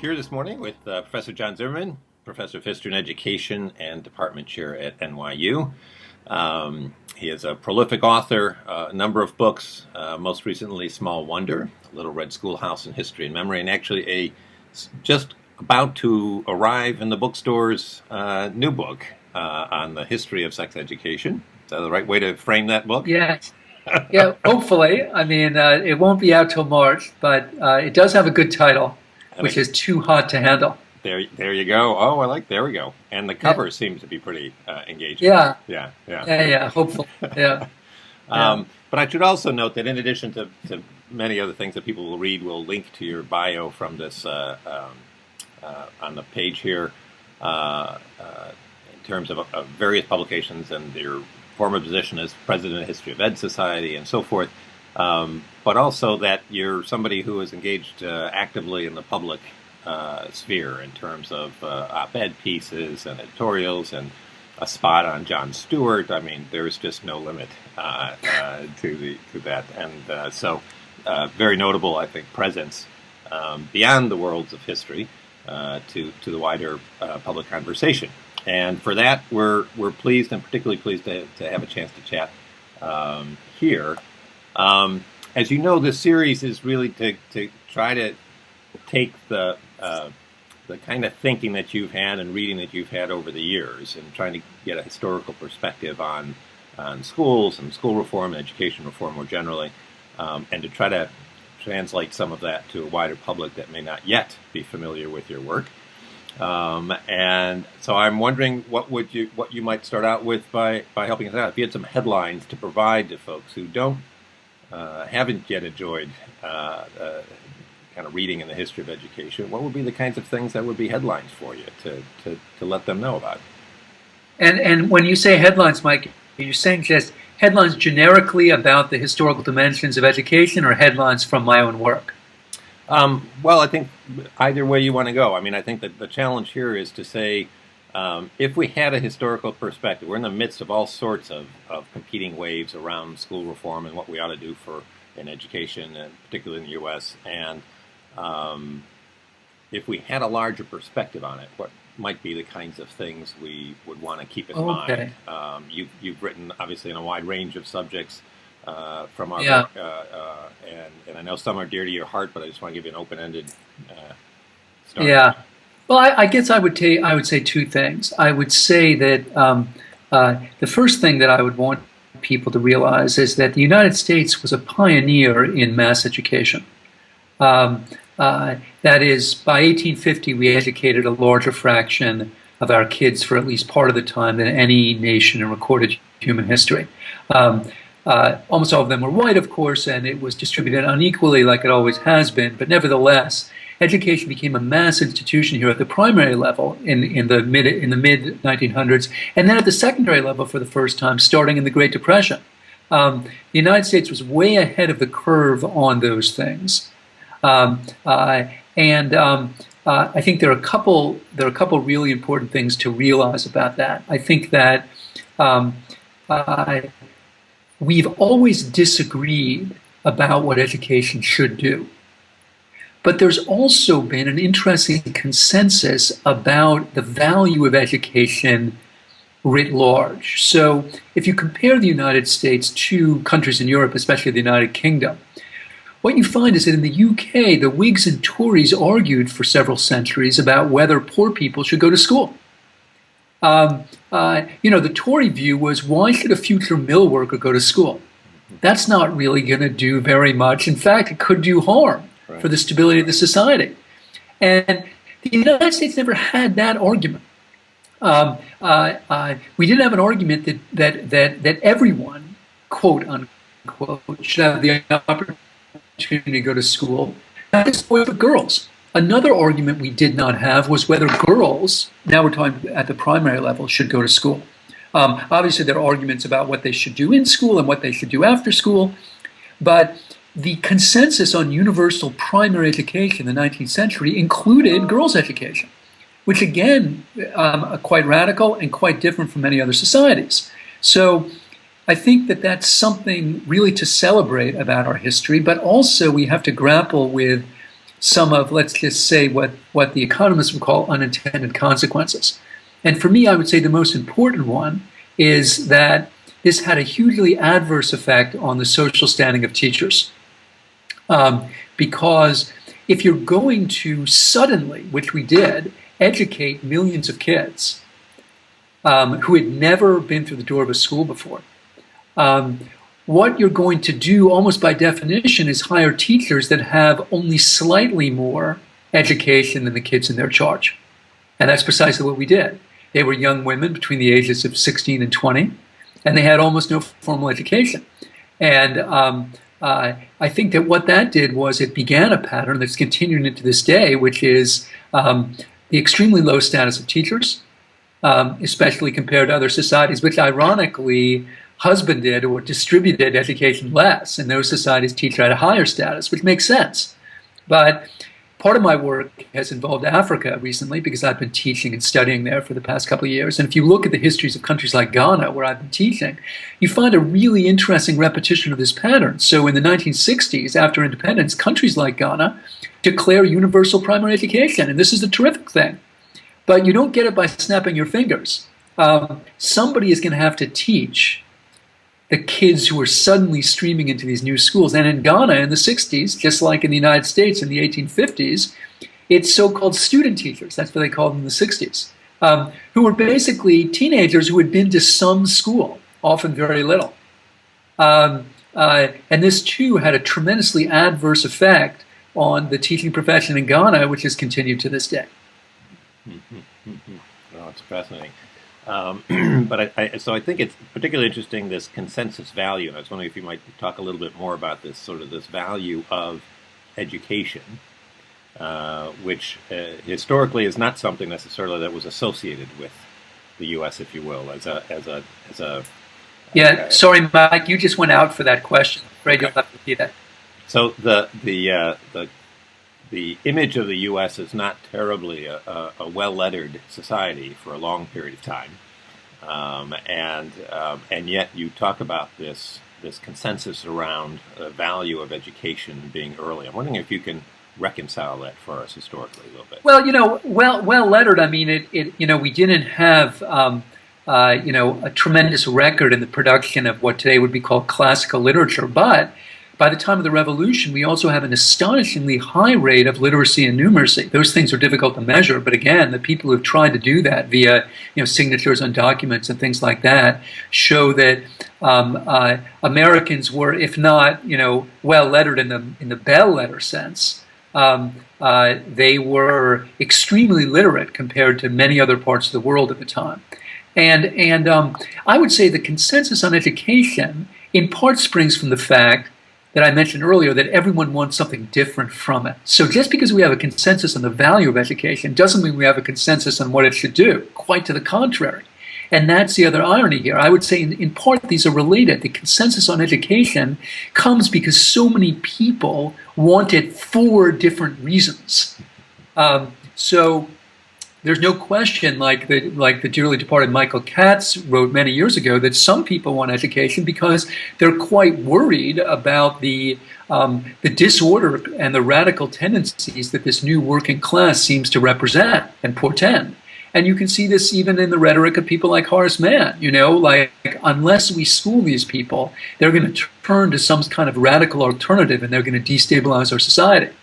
here this morning with Professor John Zimmerman, Professor of History and Education and Department Chair at NYU. He is a prolific author, a number of books, most recently Small Wonder, Little Red Schoolhouse in History and Memory, and actually just about to arrive in the bookstores new book on the history of sex education. Is that the right way to frame that book? Yes. Yeah, hopefully. I mean, it won't be out till March, but it does have a good title, which is Too Hot to Handle. There you go. Oh, there we go. And the cover seems to be pretty engaging. Yeah. Yeah. Hopefully. Yeah. Yeah. But I should also note that in addition to many other things that people will read, we'll link to your bio from this on the page here in terms of various publications and your former position as president of History of Ed Society and so forth. But also that you're somebody who is engaged actively in the public sphere in terms of op-ed pieces and editorials and a spot on Jon Stewart. I mean, there's just no limit to that. And so very notable, I think, presence beyond the worlds of history to the wider public conversation. And for that, we're pleased, and particularly pleased to have a chance to chat here. As you know, this series is really to try to take the kind of thinking that you've had and reading that you've had over the years, and trying to get a historical perspective on schools and school reform and education reform more generally, and to try to translate some of that to a wider public that may not yet be familiar with your work. And so I'm wondering what you might start out with by helping us out. If you had some headlines to provide to folks who haven't yet enjoyed kind of reading in the history of education, what would be the kinds of things that would be headlines for you to let them know about? And when you say headlines, Mike, are you saying just headlines generically about the historical dimensions of education, or headlines from my own work? Well, I think either way you want to go. I mean, I think that the challenge here is to say, if we had a historical perspective, we're in the midst of all sorts of competing waves around school reform and what we ought to do in education, and particularly in the U.S. And if we had a larger perspective on it, what might be the kinds of things we would want to keep in mind? You've written, obviously, on a wide range of subjects from our book, and I know some are dear to your heart, but I just want to give you an open-ended start. Yeah. Well, I guess I would say two things. I would say that the first thing that I would want people to realize is that the United States was a pioneer in mass education. That is, by 1850, we educated a larger fraction of our kids for at least part of the time than any nation in recorded human history. Almost all of them were white, of course, and it was distributed unequally like it always has been. But nevertheless, education became a mass institution here at the primary level in the mid 1900s, and then at the secondary level for the first time, starting in the Great Depression. The United States was way ahead of the curve on those things, I think there are a couple really important things to realize about that. I think that we've always disagreed about what education should do. But there's also been an interesting consensus about the value of education writ large. So if you compare the United States to countries in Europe, especially the United Kingdom, what you find is that in the UK, the Whigs and Tories argued for several centuries about whether poor people should go to school. The Tory view was, why should a future mill worker go to school? That's not really going to do very much. In fact, it could do harm for the stability of the society. And the United States never had that argument. We didn't have an argument that everyone, quote unquote, should have the opportunity to go to school. That is for girls. Another argument we did not have was whether girls, now we're talking at the primary level, should go to school. Obviously, there are arguments about what they should do in school and what they should do after school, but the consensus on universal primary education in the 19th century included girls' education, which again, quite radical and quite different from many other societies. So I think that that's something really to celebrate about our history, but also we have to grapple with some of, let's just say, what the economists would call unintended consequences. And for me, I would say the most important one is that this had a hugely adverse effect on the social standing of teachers. Because if you're going to suddenly, which we did, educate millions of kids who had never been through the door of a school before, what you're going to do almost by definition is hire teachers that have only slightly more education than the kids in their charge. And that's precisely what we did. They were young women between the ages of 16 and 20, and they had almost no formal education. And I think that what that did was it began a pattern that's continuing into this day, which is the extremely low status of teachers, especially compared to other societies, which ironically husbanded or distributed education less. In those societies, teachers had a higher status, which makes sense. But part of my work has involved Africa recently because I've been teaching and studying there for the past couple of years. And if you look at the histories of countries like Ghana, where I've been teaching, you find a really interesting repetition of this pattern. So in the 1960s, after independence, countries like Ghana declare universal primary education. And this is a terrific thing. But you don't get it by snapping your fingers. Somebody is going to have to teach the kids who are suddenly streaming into these new schools. And in Ghana in the 60s, just like in the United States in the 1850s, it's so-called student teachers, that's what they called them in the 60s, who were basically teenagers who had been to some school, often very little. And this too had a tremendously adverse effect on the teaching profession in Ghana, which has continued to this day. Oh, it's fascinating. But so I think it's particularly interesting, this consensus value. And I was wondering if you might talk a little bit more about this sort of this value of education, which historically is not something necessarily that was associated with the U.S., if you will, as a. Yeah, sorry, Mike, you just went out for that question. I'm afraid you'll have to repeat that. So the image of the U.S. is not terribly a well-lettered society for a long period of time, and yet you talk about this consensus around the value of education being early. I'm wondering if you can reconcile that for us historically a little bit. Well, well-lettered. I mean, we didn't have a tremendous record in the production of what today would be called classical literature, but by the time of the Revolution, we also have an astonishingly high rate of literacy and numeracy. Those things are difficult to measure, but again, the people who've tried to do that via signatures on documents and things like that show that Americans were, if not well lettered in the bell letter sense, they were extremely literate compared to many other parts of the world at the time. And I would say the consensus on education in part springs from the fact that I mentioned earlier, that everyone wants something different from it. So just because we have a consensus on the value of education doesn't mean we have a consensus on what it should do. Quite to the contrary. And that's the other irony here. I would say in part these are related. The consensus on education comes because so many people want it for different reasons. So there's no question, like the dearly departed Michael Katz wrote many years ago, that some people want education because they're quite worried about the disorder and the radical tendencies that this new working class seems to represent and portend. And you can see this even in the rhetoric of people like Horace Mann. Like unless we school these people, they're going to turn to some kind of radical alternative and they're going to destabilize our society.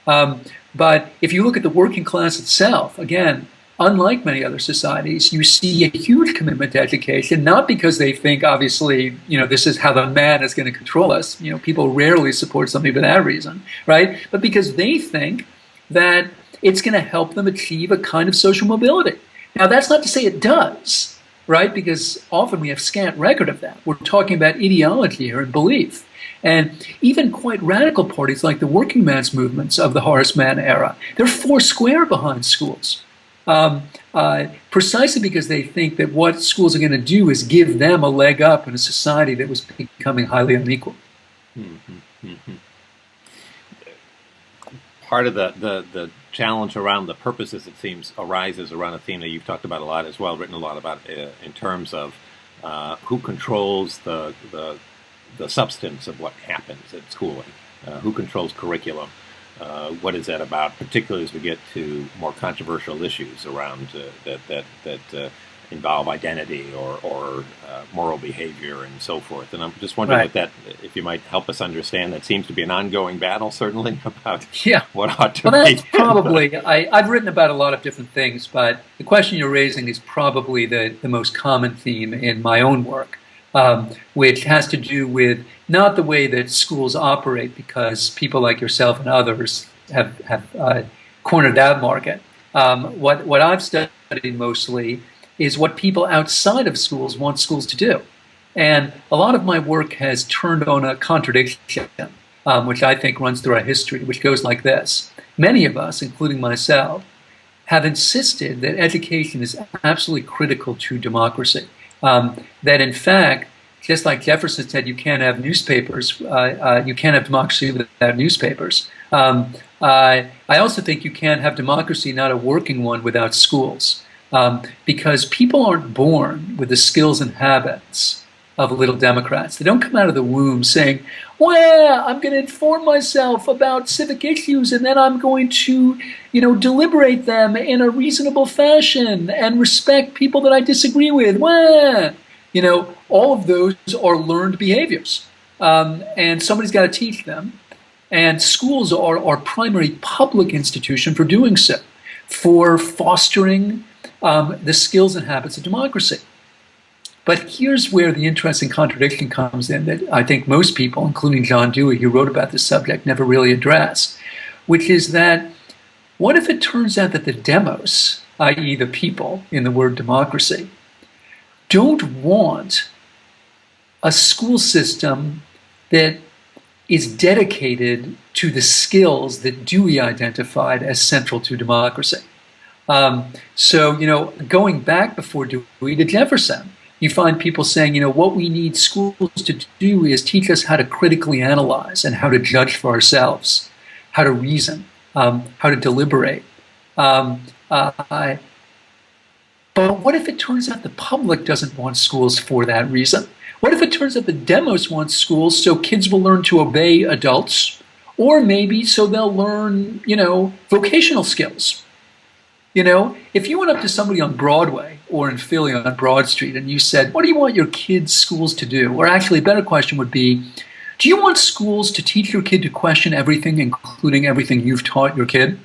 But if you look at the working class itself, again, unlike many other societies, you see a huge commitment to education, not because they think, obviously, this is how the man is going to control us. People rarely support something for that reason, right? But because they think that it's going to help them achieve a kind of social mobility. Now, that's not to say it does, right? Because often we have scant record of that. We're talking about ideology here and belief. And even quite radical parties like the working man's movements of the Horace Mann era, they're four square behind schools. Precisely because they think that what schools are going to do is give them a leg up in a society that was becoming highly unequal. Mm-hmm. Mm-hmm. Part of the challenge around the purposes, it seems, arises around a theme that you've talked about a lot as well, written a lot about in terms of who controls the substance of what happens at schooling, who controls curriculum. What is that about, particularly as we get to more controversial issues around that involve identity or moral behavior and so forth? And I'm just wondering Right. if you might help us understand. That seems to be an ongoing battle, certainly, about Yeah. what ought to Well, be. that's probably, I've written about a lot of different things, but the question you're raising is probably the most common theme in my own work, which has to do with not the way that schools operate, because people like yourself and others have cornered that market. What I've studied mostly is what people outside of schools want schools to do. And a lot of my work has turned on a contradiction, which I think runs through our history, which goes like this. Many of us, including myself, have insisted that education is absolutely critical to democracy. That in fact, just like Jefferson said, you can't have newspapers, you can't have democracy without newspapers. I also think you can't have democracy, not a working one, without schools. Because people aren't born with the skills and habits of little Democrats. They don't come out of the womb saying, well, I'm going to inform myself about civic issues and then I'm going to, deliberate them in a reasonable fashion and respect people that I disagree with. Well, all of those are learned behaviors. And somebody's got to teach them. And schools are our primary public institution for doing so, for fostering the skills and habits of democracy. But here's where the interesting contradiction comes in that I think most people, including John Dewey, who wrote about this subject, never really address, which is that what if it turns out that the demos, i.e. the people in the word democracy, don't want a school system that is dedicated to the skills that Dewey identified as central to democracy? Going back before Dewey to Jefferson, you find people saying, what we need schools to do is teach us how to critically analyze and how to judge for ourselves, how to reason, how to deliberate. But what if it turns out the public doesn't want schools for that reason? What if it turns out the demos want schools so kids will learn to obey adults, or maybe so they'll learn, vocational skills? If you went up to somebody on Broadway or in Philly on Broad Street and you said, what do you want your kids' schools to do? Or actually, a better question would be, do you want schools to teach your kid to question everything, including everything you've taught your kid?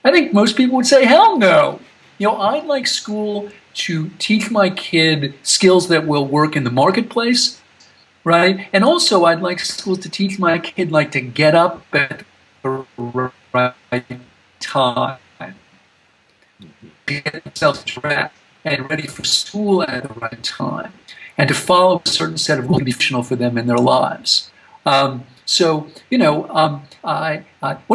I think most people would say, hell no. I'd like school to teach my kid skills that will work in the marketplace, right? And also, I'd like schools to teach my kid to get up at the right time, get themselves dressed and ready for school at the right time, and to follow a certain set of rules to be functional for them in their lives. What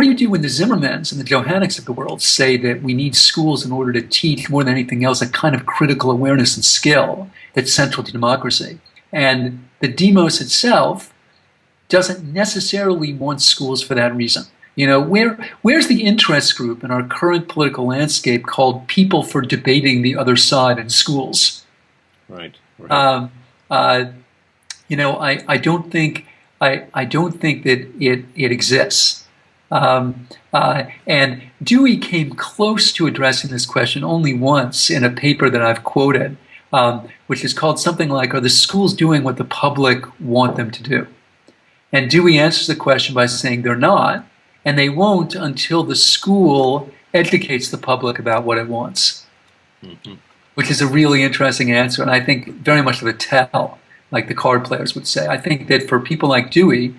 do you do when the Zimmermans and the Johanneks of the world say that we need schools in order to teach, more than anything else, a kind of critical awareness and skill that's central to democracy? And the demos itself doesn't necessarily want schools for that reason. Where's the interest group in our current political landscape called People for Debating the Other Side in Schools? Right. I don't think that it exists. And Dewey came close to addressing this question only once in a paper that I've quoted, which is called something like, "Are the schools doing what the public want them to do?" And Dewey answers the question by saying they're not. And they won't until the school educates the public about what it wants, which is a really interesting answer, and I think very much of a tell, like the card players would say. I think that for people like Dewey,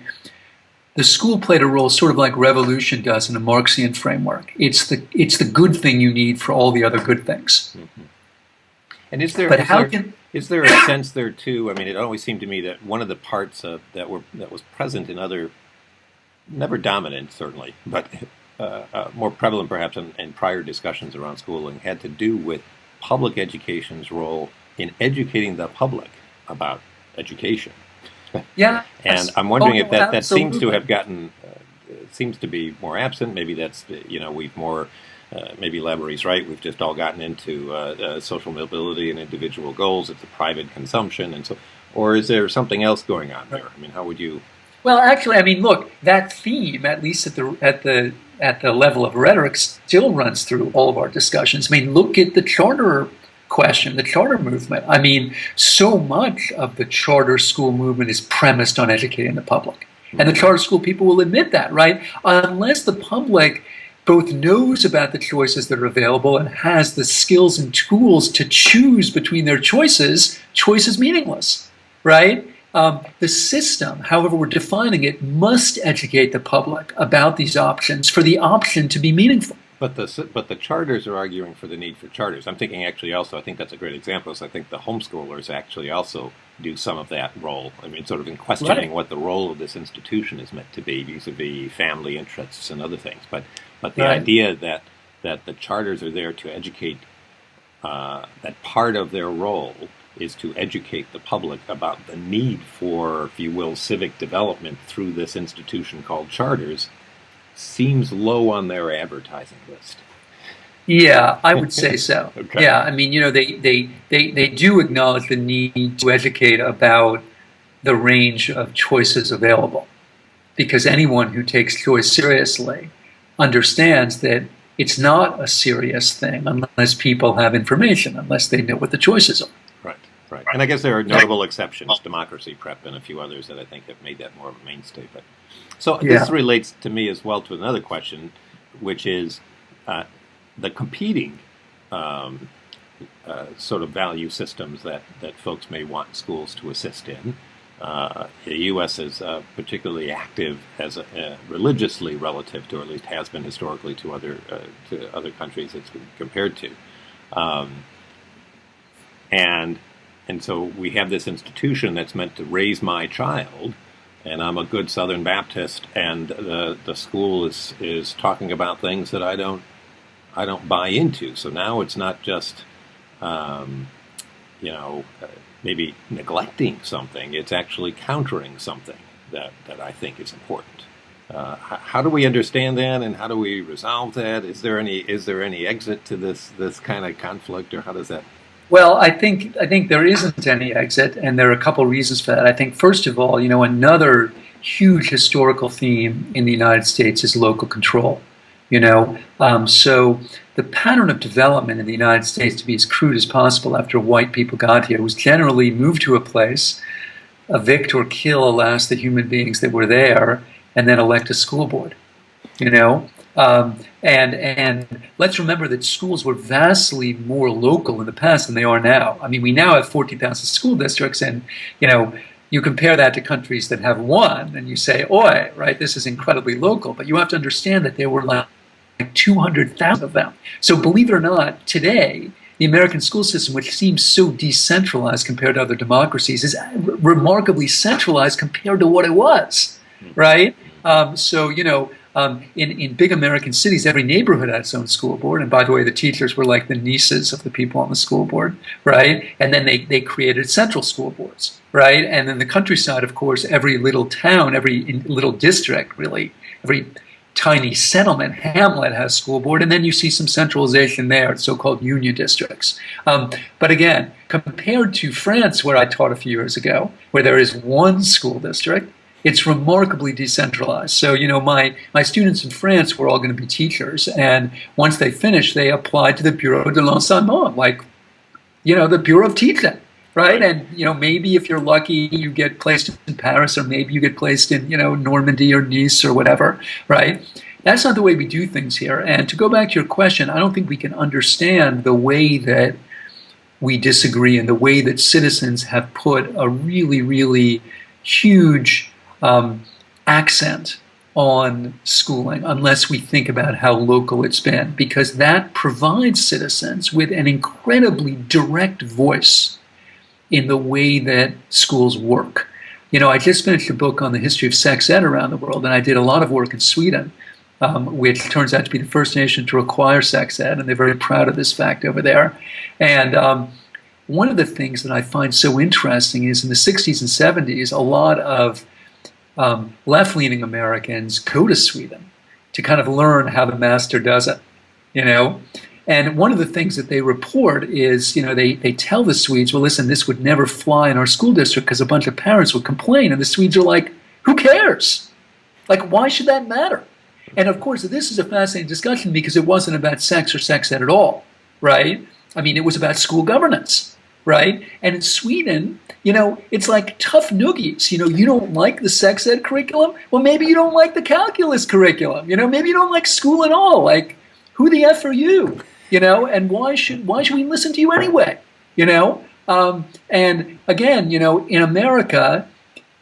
the school played a role sort of like revolution does in a Marxian framework. It's the good thing you need for all the other good things. And is there a sense there too? I mean, it always seemed to me that one of the parts that was present in other, never dominant certainly, but more prevalent perhaps in prior discussions around schooling, had to do with public education's role in educating the public about education. Yeah. And I'm wondering if that seems to have gotten, seems to be more absent. Maybe that's, we've more, maybe Labourie's right, we've just all gotten into social mobility and individual goals. It's a private consumption. And so, or is there something else going on there? I mean, how would you Well, actually, I mean, look, that theme, at least at the level of rhetoric, still runs through all of our discussions. I mean, look at the charter question, the charter movement. I mean, so much of the charter school movement is premised on educating the public. And the charter school people will admit that, right? Unless the public both knows about the choices that are available and has the skills and tools to choose between their choices, choice is meaningless, right? The system, however we're defining it, must educate the public about these options for the option to be meaningful. But the charters are arguing for the need for charters. I'm thinking actually also, I think that's a great example, is I think the homeschoolers actually also do some of that role. I mean, sort of in questioning what the role of this institution is meant to be vis-a-vis family interests and other things. But the idea that the charters are there to educate, that part of their role is to educate the public about the need for, if you will, civic development through this institution called charters, seems low on their advertising list. Yeah, I would say so. Okay. Yeah, I mean, you know, they do acknowledge the need to educate about the range of choices available, because anyone who takes choice seriously understands that it's not a serious thing unless people have information, unless they know what the choices are. Right. And I guess there are notable exceptions, Democracy Prep and a few others that I think have made that more of a mainstay. But so this relates to me as well to another question, which is the competing sort of value systems that folks may want schools to assist in. The U.S. is particularly active as religiously relative to, or at least has been historically, to other countries it's been compared to. And so we have this institution that's meant to raise my child, and I'm a good Southern Baptist, and the school is talking about things that I don't buy into. So now it's not just maybe neglecting something; it's actually countering something that I think is important. How do we understand that, and how do we resolve that? Is there any exit to this kind of conflict, or how does that? Well, I think there isn't any exit, and there are a couple of reasons for that. I think, first of all, you know, another huge historical theme in the United States is local control. You know, so the pattern of development in the United States, to be as crude as possible after white people got here, was generally move to a place, evict or kill, alas, the human beings that were there, and then elect a school board. You know. And let's remember that schools were vastly more local in the past than they are now. I mean, we now have 14,000 school districts, and you know, you compare that to countries that have one, and you say, "Oi, right? This is incredibly local." But you have to understand that there were like 200,000 of them. So, believe it or not, today the American school system, which seems so decentralized compared to other democracies, is remarkably centralized compared to what it was, right? So, you know. In big American cities, every neighborhood had its own school board. And by the way, the teachers were like the nieces of the people on the school board, right? And then they created central school boards, right? And then the countryside, of course, every little town, every little district, really, every tiny settlement, hamlet has school board. And then you see some centralization there, so-called union districts. But again, compared to France, where I taught a few years ago, where there is one school district, it's remarkably decentralized. So, you know, my students in France were all going to be teachers, and once they finished, they applied to the Bureau de l'Enseignement, like, you know, the Bureau of Teaching, right? And, you know, maybe if you're lucky, you get placed in Paris, or maybe you get placed in, you know, Normandy or Nice or whatever, right? That's not the way we do things here. And to go back to your question, I don't think we can understand the way that we disagree and the way that citizens have put a really, really huge accent on schooling unless we think about how local it's been, because that provides citizens with an incredibly direct voice in the way that schools work. You know, I just finished a book on the history of sex ed around the world, and I did a lot of work in Sweden, which turns out to be the first nation to require sex ed, and they're very proud of this fact over there. And one of the things that I find so interesting is in the 60s and 70s, a lot of left-leaning Americans go to Sweden to kind of learn how the master does it, you know. And one of the things that they report is, you know, they tell the Swedes, well, listen, this would never fly in our school district because a bunch of parents would complain. And the Swedes are like, Who cares? Like, why should that matter? And of course, this is a fascinating discussion because it wasn't about sex or sex ed at all, right? I mean, it was about school governance, right? And in Sweden, it's like tough noogies. You don't like the sex ed curriculum? Well, maybe you don't like the calculus curriculum. Maybe you don't like school at all. Like, who the F are you? And why should we listen to you anyway? And again, in America,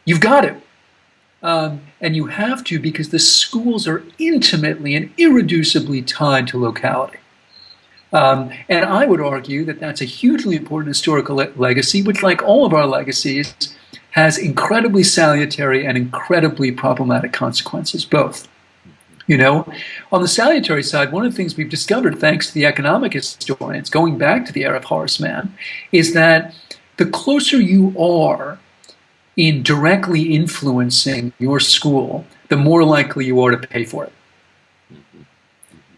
you've got to. And you have to because the schools are intimately and irreducibly tied to locality. And I would argue that that's a hugely important historical legacy, which, like all of our legacies, has incredibly salutary and incredibly problematic consequences, both. On the salutary side, one of the things we've discovered, thanks to the economic historians, going back to the era of Horace Mann, is that the closer you are in directly influencing your school, the more likely you are to pay for it.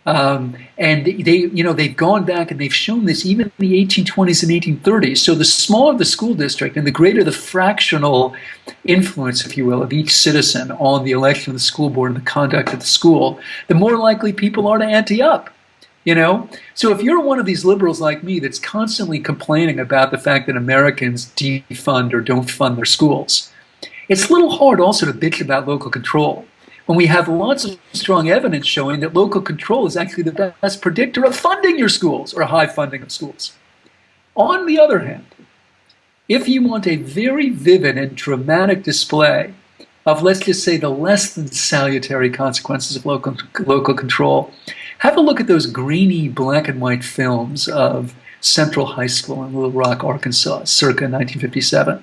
And they've gone back and they've shown this even in the 1820s and 1830s. So the smaller the school district and the greater the fractional influence, if you will, of each citizen on the election of the school board and the conduct of the school, the more likely people are to ante up. So if you're one of these liberals like me that's constantly complaining about the fact that Americans defund or don't fund their schools, it's a little hard also to bitch about local control when we have lots of strong evidence showing that local control is actually the best predictor of funding your schools or high funding of schools. On the other hand, if you want a very vivid and dramatic display of, let's just say, the less than salutary consequences of local control, have a look at those grainy black and white films of Central High School in Little Rock, Arkansas, circa 1957.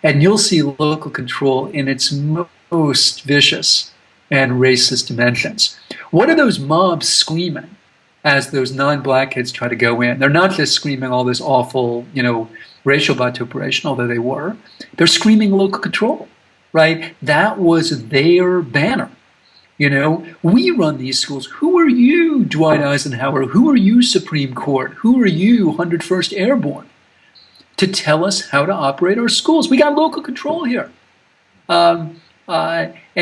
And you'll see local control in its most vicious and racist dimensions. What are those mobs screaming as those non-black kids try to go in? They're not just screaming all this awful, racial vituperation, although they were. They're screaming local control, right? That was their banner. We run these schools. Who are you, Dwight Eisenhower? Who are you, Supreme Court? Who are you, 101st Airborne, to tell us how to operate our schools? We got local control here. And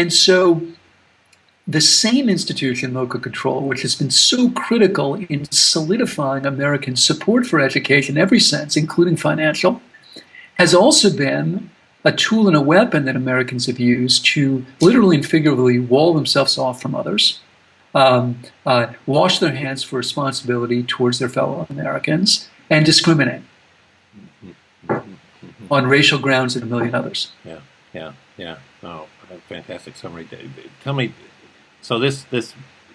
so the same institution, local control, which has been so critical in solidifying American support for education in every sense, including financial, has also been a tool and a weapon that Americans have used to literally and figuratively wall themselves off from others, wash their hands for responsibility towards their fellow Americans, and discriminate on racial grounds and a million others. Yeah. Oh, fantastic summary. Tell me, so this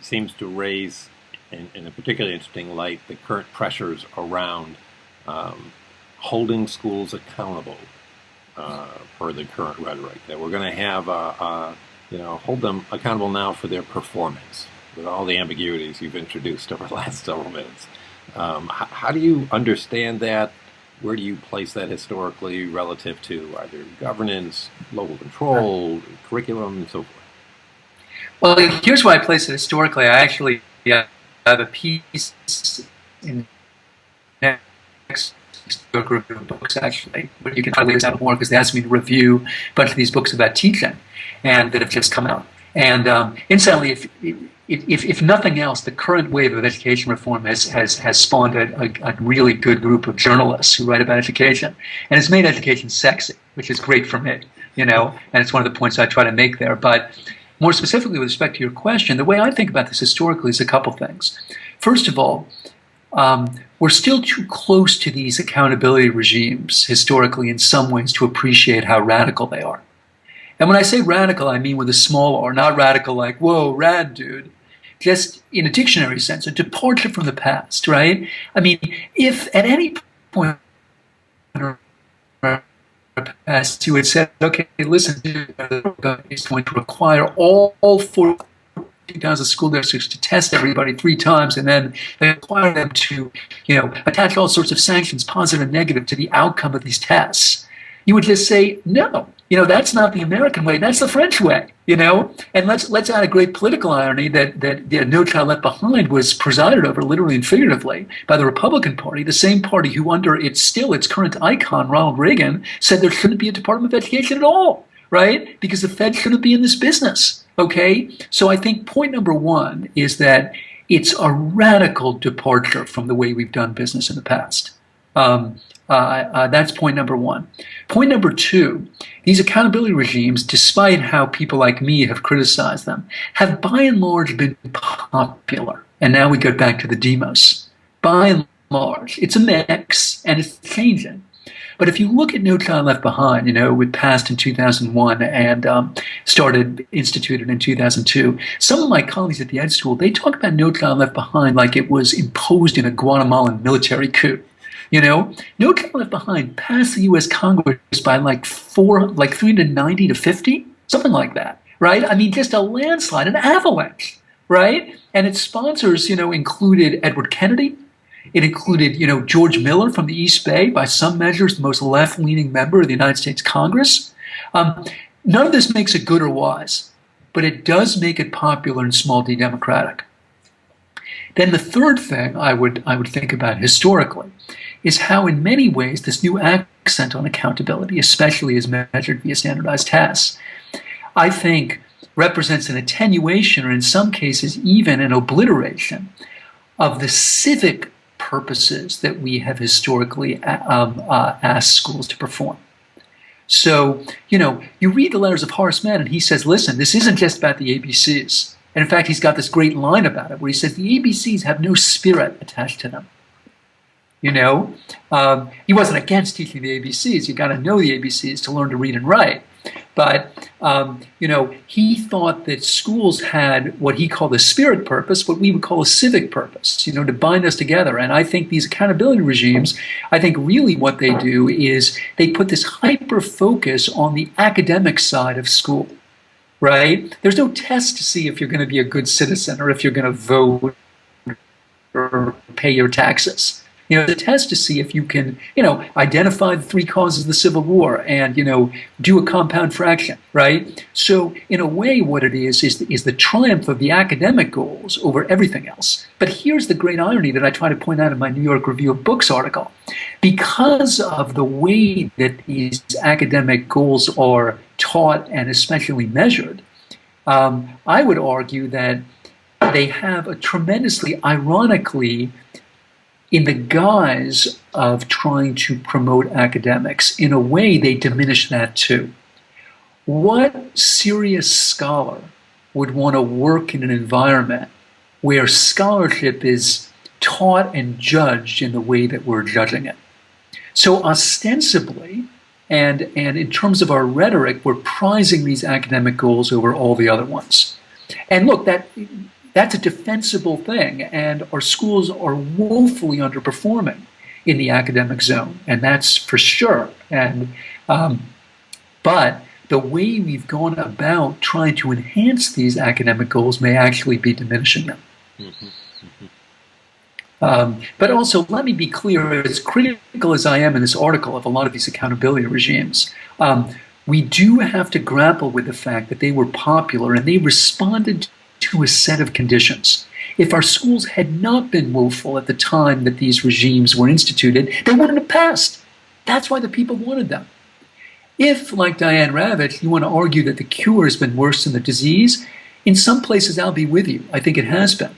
seems to raise, in a particularly interesting light, the current pressures around holding schools accountable for the current rhetoric, that we're going to have, hold them accountable now for their performance, with all the ambiguities you've introduced over the last several minutes. How do you understand that? Where do you place that historically relative to either governance, local control, curriculum, and so forth? Well, here's where I place it historically. I actually have a piece in next group of books, actually, where you can try to lay this out more because they asked me to review a bunch of these books about teaching and that have just come out. And incidentally, if nothing else, the current wave of education reform has spawned a really good group of journalists who write about education, and it's made education sexy, which is great for me, and it's one of the points I try to make there. But more specifically with respect to your question, the way I think about this historically is a couple things. First of all, we're still too close to these accountability regimes historically in some ways to appreciate how radical they are. And when I say radical, I mean with a small r, not radical like, whoa, rad, dude. Just in a dictionary sense, a departure from the past, right? I mean, if at any point in the past you had said, okay, listen, it's going to require all 14,000 school districts to test everybody 3 times, and then they require them to, attach all sorts of sanctions, positive and negative, to the outcome of these tests, you would just say, no. That's not the American way. That's the French way. And let's add a great political irony that No Child Left Behind was presided over, literally and figuratively, by the Republican Party, the same party who, under its current icon, Ronald Reagan, said there shouldn't be a Department of Education at all. right? Because the Fed shouldn't be in this business. Okay, so I think point number one is that it's a radical departure from the way we've done business in the past. That's point number one. Point number two, these accountability regimes, despite how people like me have criticized them, have by and large been popular. And now we go back to the demos. By and large, it's a mix and it's changing. But if you look at No Child Left Behind, it passed in 2001 and instituted in 2002. Some of my colleagues at the Ed School, they talk about No Child Left Behind like it was imposed in a Guatemalan military coup. No Child Left Behind passed the U.S. Congress by like 390 to 50, something like that, right? I mean, just a landslide, an avalanche, right? And its sponsors, included Edward Kennedy. It included, George Miller from the East Bay, by some measures, the most left-leaning member of the United States Congress. None of this makes it good or wise, but it does make it popular and small d democratic. Then the third thing I would think about historically is how, in many ways, this new accent on accountability, especially as measured via standardized tests, I think represents an attenuation, or in some cases even an obliteration, of the civic purposes that we have historically asked schools to perform. So, you read the letters of Horace Mann and he says, listen, this isn't just about the ABCs. And in fact, he's got this great line about it where he says the ABCs have no spirit attached to them. He wasn't against teaching the ABCs. You got to know the ABCs to learn to read and write. But, he thought that schools had what he called a spirit purpose, what we would call a civic purpose, to bind us together. And I think these accountability regimes, I think really what they do is they put this hyper focus on the academic side of school, right? There's no test to see if you're going to be a good citizen or if you're going to vote or pay your taxes. The test to see if you can, identify the three causes of the Civil War and, do a compound fraction, right? So in a way, what it is the triumph of the academic goals over everything else. But here's the great irony that I try to point out in my New York Review of Books article. Because of the way that these academic goals are taught and especially measured, I would argue that they have a tremendously, ironically, in the guise of trying to promote academics, in a way they diminish that too. What serious scholar would want to work in an environment where scholarship is taught and judged in the way that we're judging it? So ostensibly, and in terms of our rhetoric, we're prizing these academic goals over all the other ones. And look, that's a defensible thing, and our schools are woefully underperforming in the academic zone, and that's for sure. And but the way we've gone about trying to enhance these academic goals may actually be diminishing them. But also, let me be clear, as critical as I am in this article of a lot of these accountability regimes, we do have to grapple with the fact that they were popular and they responded to a set of conditions. If our schools had not been woeful at the time that these regimes were instituted, they wouldn't have passed. That's why the people wanted them. If, like Diane Ravitch, you want to argue that the cure has been worse than the disease, in some places I'll be with you. I think it has been.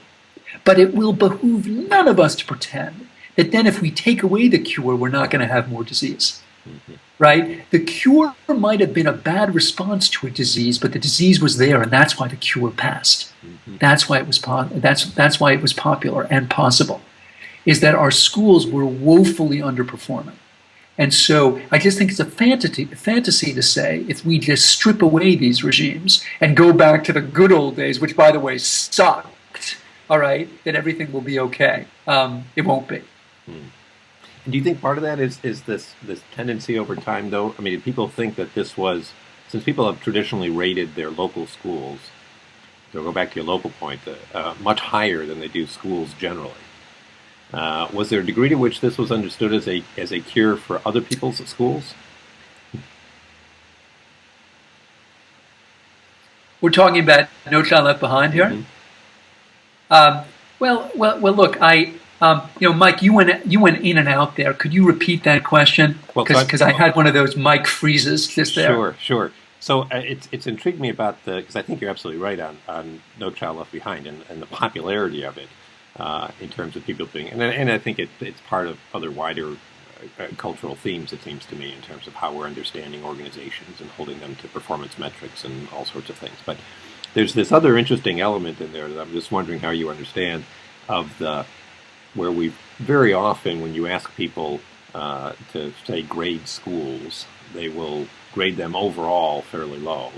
But it will behoove none of us to pretend that then if we take away the cure, we're not going to have more disease. Right? The cure might have been a bad response to a disease, but the disease was there, and that's why the cure passed. That's why it was that's why it was popular and possible. Is that our schools were woefully underperforming, and so I just think it's a fantasy to say if we just strip away these regimes and go back to the good old days, which by the way sucked. All right, that everything will be okay. It won't be. Do you think part of that is this tendency over time, though? I mean, people think that this was, since people have traditionally rated their local schools, to go back to your local point, much higher than they do schools generally. Was there a degree to which this was understood as a cure for other people's schools? We're talking about No Child Left Behind here. Well, look, Mike, you went in and out there. Could you repeat that question? Because I had one of those mic freezes just there. Sure. So it's intrigued me about because I think you're absolutely right on No Child Left Behind and the popularity of it in terms of people being and I think it's part of other wider cultural themes, it seems to me, in terms of how we're understanding organizations and holding them to performance metrics and all sorts of things. But there's this other interesting element in there that I'm just wondering how you understand of where we very often, when you ask people to say grade schools, they will grade them overall fairly low.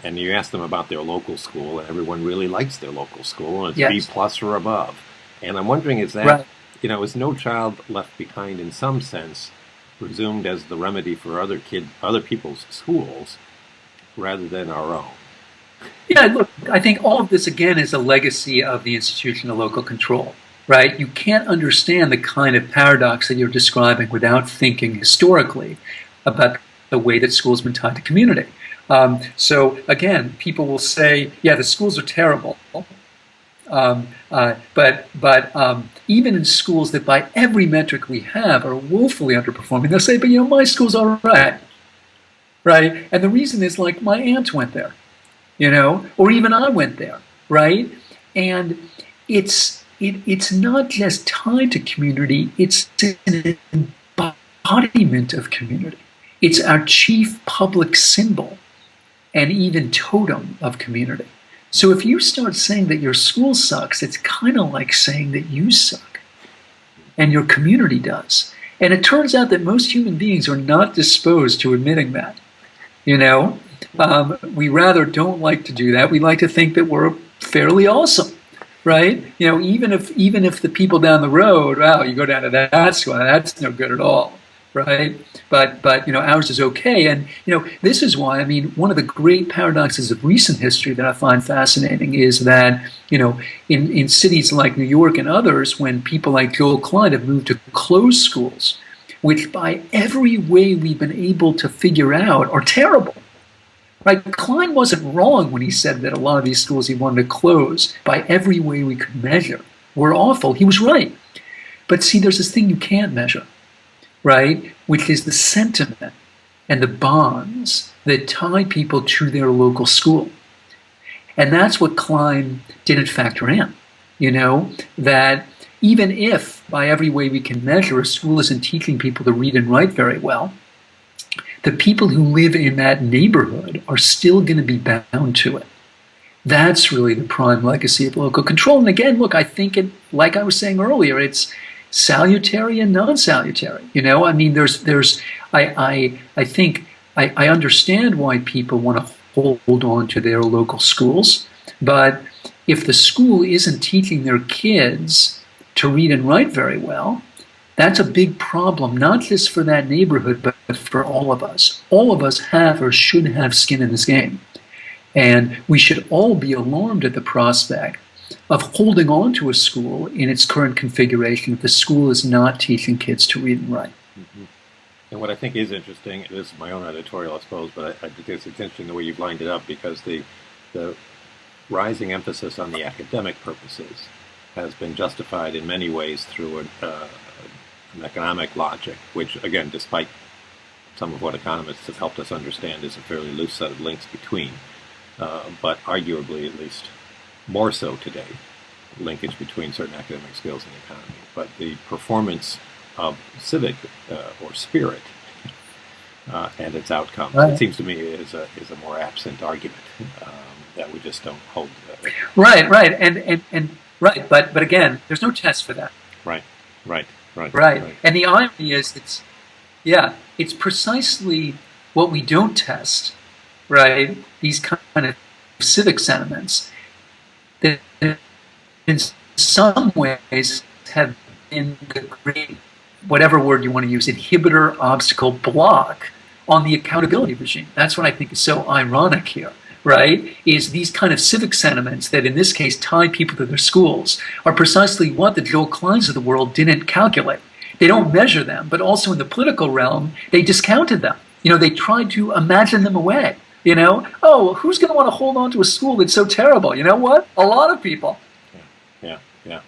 And you ask them about their local school, and everyone really likes their local school, and it's Yes. B plus or above. And I'm wondering, is that Right. is No Child Left Behind in some sense presumed as the remedy for other people's schools rather than our own? Yeah, look, I think all of this, again, is a legacy of the institution of local control, right? You can't understand the kind of paradox that you're describing without thinking historically about the way that schools have been tied to community. So, again, people will say, yeah, the schools are terrible. But even in schools that by every metric we have are woefully underperforming, they'll say, but my school's all right, right? And the reason is like my aunt went there, or even I went there, right? And it's not just tied to community, it's an embodiment of community. It's our chief public symbol and even totem of community. So if you start saying that your school sucks, it's kind of like saying that you suck and your community does. And it turns out that most human beings are not disposed to admitting that. We rather don't like to do that. We like to think that we're fairly awesome, right? Even if the people down the road, wow, you go down to that school, that's no good at all, right? But ours is okay. And this is why, I mean, one of the great paradoxes of recent history that I find fascinating is that in cities like New York and others, when people like Joel Klein have moved to close schools, which by every way we've been able to figure out are terrible. Right? Klein wasn't wrong when he said that a lot of these schools he wanted to close by every way we could measure were awful. He was right. But see, there's this thing you can't measure, right? Which is the sentiment and the bonds that tie people to their local school. And that's what Klein didn't factor in, that even if by every way we can measure a school isn't teaching people to read and write very well, the people who live in that neighborhood are still going to be bound to it. That's really the prime legacy of local control. And again, look, I think like I was saying earlier, it's salutary and non-salutary. I mean, I think I understand why people want to hold on to their local schools, but if the school isn't teaching their kids to read and write very well, that's a big problem, not just for that neighborhood, but for all of us. All of us have or should have skin in this game. And we should all be alarmed at the prospect of holding on to a school in its current configuration if the school is not teaching kids to read and write. Mm-hmm. And what I think is interesting, this is my own editorial, I suppose, but I think it's interesting the way you've lined it up, because the rising emphasis on the academic purposes has been justified in many ways through an economic logic, which, again, despite some of what economists have helped us understand, is a fairly loose set of links between, but arguably at least more so today, linkage between certain academic skills and the economy. But the performance of civic or spirit and its outcomes, right, it seems to me, is a more absent argument that we just don't hold. Right, and right, but again, there's no test for that. Right. And the irony is, it's precisely what we don't test, right? These kind of civic sentiments that in some ways have been the great, whatever word you want to use, inhibitor, obstacle, block on the accountability regime. That's what I think is so ironic here, right? Is these kind of civic sentiments that in this case tie people to their schools are precisely what the Joel Kleins of the world didn't calculate. They don't measure them, but also in the political realm, they discounted them. They tried to imagine them away. Oh, who's going to want to hold on to a school that's so terrible? You know what? A lot of people. Yeah.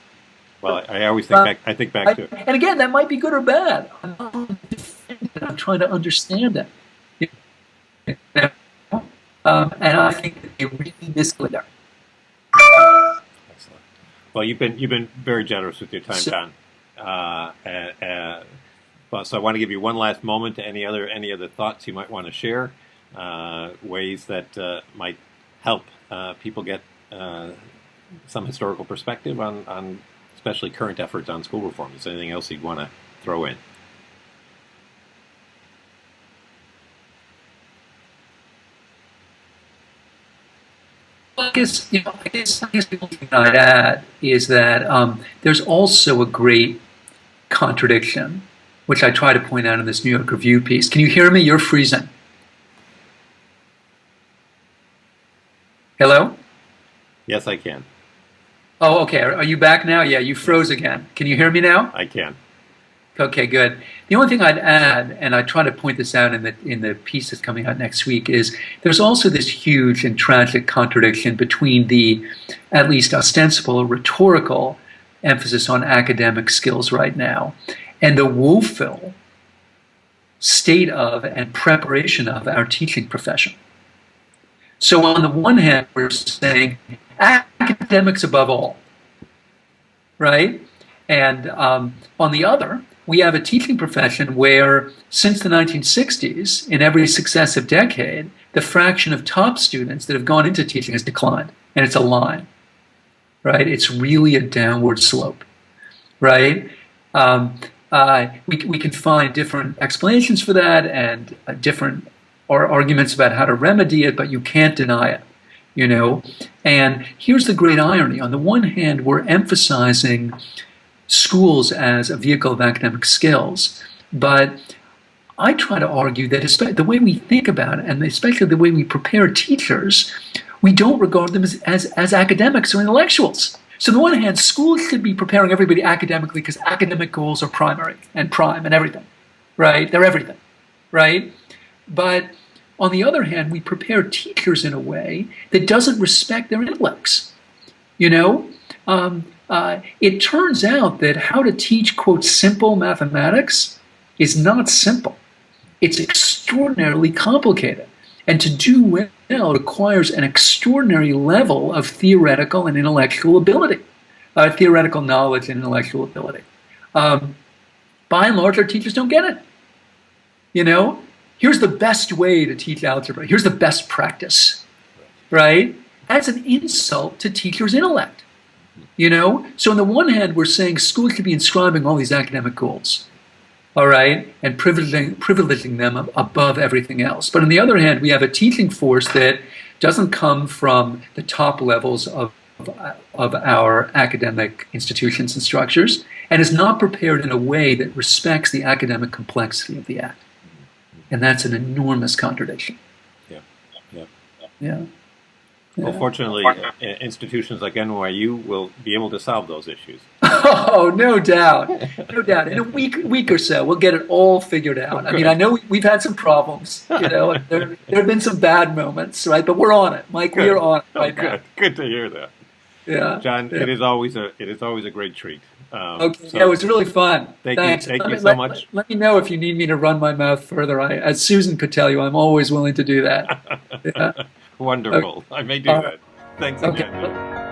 Well, I always think back. I think back to it. And again, that might be good or bad. I'm trying to understand it. And I think that they really mislead there. Excellent. Well, you've been very generous with your time, So, John. Well, so I want to give you one last moment. Any other thoughts you might want to share? Ways that might help people get some historical perspective on especially current efforts on school reform. Is there anything else you'd want to throw in? I guess the only thing I'd add is that there's also a great contradiction, which I try to point out in this New York Review piece. Can you hear me? You're freezing. Hello? Yes, I can. Oh, okay. Are you back now? Yeah, you froze again. Can you hear me now? I can. Okay, good. The only thing I'd add, and I try to point this out in the piece that's coming out next week, is there's also this huge and tragic contradiction between the, at least ostensible, rhetorical emphasis on academic skills right now, and the woeful state of and preparation of our teaching profession. So on the one hand, we're saying academics above all, right? And on the other, we have a teaching profession where, since the 1960s, in every successive decade, the fraction of top students that have gone into teaching has declined. And it's a line, right? It's really a downward slope, right? We can find different explanations for that and different arguments about how to remedy it, but you can't deny it, you know? And here's the great irony. On the one hand, we're emphasizing schools as a vehicle of academic skills, but I try to argue that the way we think about it, and especially the way we prepare teachers, we don't regard them as academics or intellectuals. So on the one hand, schools should be preparing everybody academically because academic goals are primary and prime and everything, right? They're everything, right? But on the other hand, we prepare teachers in a way that doesn't respect their intellects, you know? It turns out that how to teach, quote, simple mathematics is not simple. It's extraordinarily complicated. And to do well requires an extraordinary level of theoretical and intellectual ability, theoretical knowledge and intellectual ability. By and large, our teachers don't get it. You know, here's the best way to teach algebra. Here's the best practice, right? That's an insult to teachers' intellect. You know, so on the one hand, we're saying schools should be inscribing all these academic goals, all right, and privileging them above everything else. But on the other hand, we have a teaching force that doesn't come from the top levels of our academic institutions and structures, and is not prepared in a way that respects the academic complexity of the act. And that's an enormous contradiction. Yeah, yeah, yeah. Well, fortunately, institutions like NYU will be able to solve those issues. Oh, no doubt, no doubt. In a week or so, we'll get it all figured out. I mean, I know we've had some problems. You know, there have been some bad moments, right? But we're on it, Mike. We are on it right now. Good to hear that. Yeah, John. Yeah. It is always a great treat. Okay, so, yeah, it was really fun. Thanks. Thank you so much. Let me know if you need me to run my mouth further. As Susan could tell you, I'm always willing to do that. Yeah. Wonderful. Okay. I may do that. Thanks again.